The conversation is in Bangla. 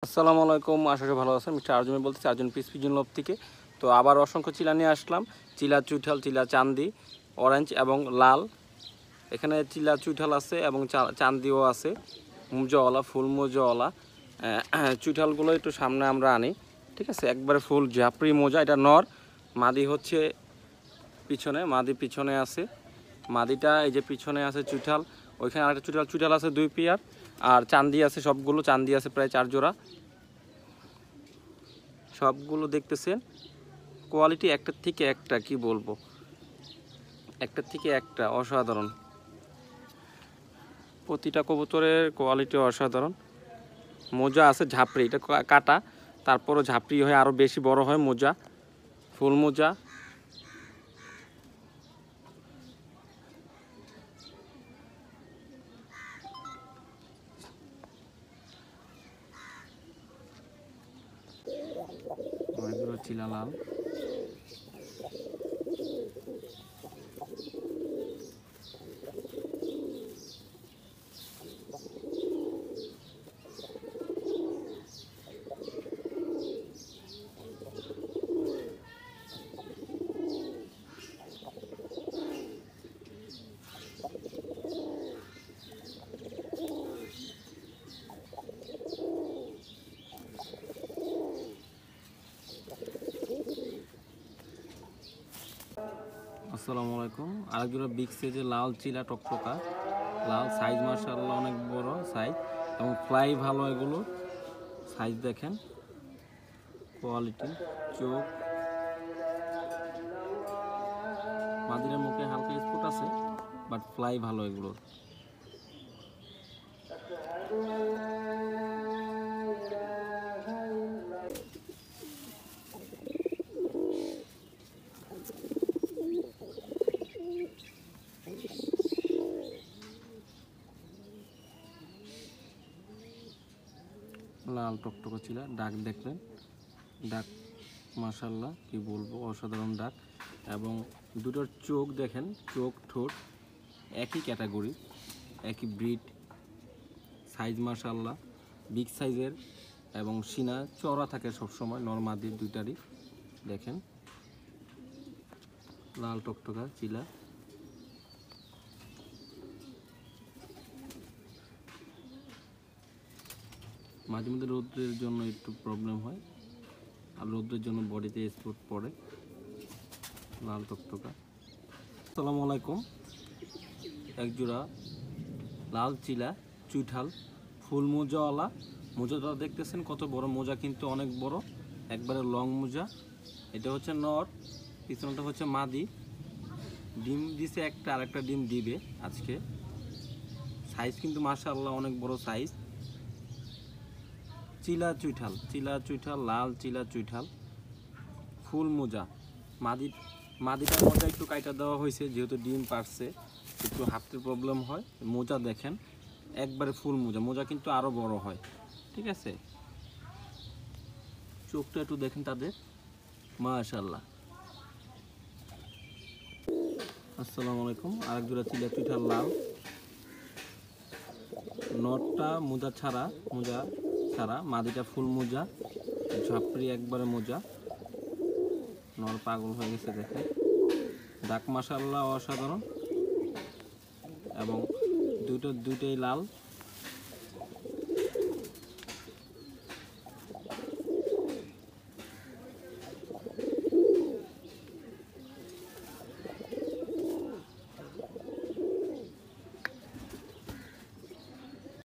আসসালামু আলাইকুম, আশা করি ভালো আছেন। মিস্টার আর্জুন বলতেছি, আর্জুন পিজন লব থেকে। তো আবার অসংখ্য চিলা নিয়ে আসলাম। চিলা চুইঠাল, চিলা চান্দি, অরেঞ্জ এবং লাল। এখানে চিলা চুইঠাল আছে এবং চান্দিও আছে, মুজাওয়ালা, ফুল মুজাওয়ালা। চুইঠালগুলো একটু সামনে আমরা আনি, ঠিক আছে। একবারে ফুল ঝাপড়ি মোজা। এটা নর, মাদি হচ্ছে পিছনে, মাদি পিছনে আছে। মাদিটা এই যে পিছনে আছে চুইঠাল, ওইখানে আরেকটা চুইঠাল আছে 2 পেয়ার। আর চান্দি আছে, সবগুলো চান্দি আছে প্রায় 4 জোড়া। সবগুলো দেখতেছেন, কোয়ালিটি একটার থেকে একটা, কি বলবো, একটার থেকে একটা অসাধারণ। প্রতিটা কবুতরের কোয়ালিটি অসাধারণ। মোজা আছে ঝাপড়ি, এটা কাটা, তারপরও ঝাপড়ি হয়ে আরও বেশি বড় হয় মোজা, ফুল মোজা। অনেকগুলো চিলা লাল। আসসালামু আলাইকুম। আরেকজোড়া বিগ সাইজের লাল চিলা টকটকা লাল, সাইজ মাশাআল্লাহ অনেক বড় সাইজ এবং ফ্লাই ভালো। এগুলো সাইজ দেখেন, কোয়ালিটি, চোখ, মাদিরের মুখে হালকা স্পট আছে, বাট ফ্লাই ভালো এগুলোর। লাল টকটকা চিলা, ডাক দেখলেন, ডাক মাশাআল্লাহ কি বলবো, অসাধারণ ডাক। এবং দুটোর চোখ দেখেন, চোখ ঠোঁট একই ক্যাটাগরি, একই ব্রিড, সাইজ মাশাআল্লাহ বিগ সাইজের এবং সিনা চড়া থাকে সবসময়, নরমাদির দুইটারই। দেখেন লাল টকটকা চিলা। মাঝে মধ্যে রৌদ্রের জন্য একটু প্রবলেম হয়, আর রৌদ্রের জন্য বডিতে স্পট পড়ে। লাল টকটকা। আসসালামু আলাইকুম। একজোড়া লাল চিলা চুইঠাল, ফুল মোজাওয়ালা। মোজাটা দেখতেছেন কত বড় মোজা, কিন্তু অনেক বড়, একবারে লং মোজা। এটা হচ্ছে নর, পিছনটা হচ্ছে মাদি। ডিম দিছে একটা, আরেকটা ডিম দিবে আজকে। সাইজ কিন্তু মাশাআল্লাহ অনেক বড় সাইজ। চিলা চুইঠাল, চিলা চুইঠাল, লাল চিলা চুইঠাল, ফুল মোজা। মাদিটার মোজা একটু কাইটা দেওয়া হয়েছে, যেহেতু ডিম পারছে, একটু হাতের প্রবলেম হয়। মোজা দেখেন একবারে ফুল মোজা, মোজা কিন্তু আরও বড় হয়, ঠিক আছে। চোখটা একটু দেখেন তাদের, মাশাআল্লাহ। আসসালামু আলাইকুম। আরেক জোড়া চিলা চুইঠাল লাল, নটটা মোজা ছাড়া, মাদিটা ফুল মোজা, ঝাপড়ি একবারে মোজা। নর পাগল হয়ে গেছে দেখেন, ডাক মাশাআল্লাহ অসাধারণ। এবং দুইটাই লাল।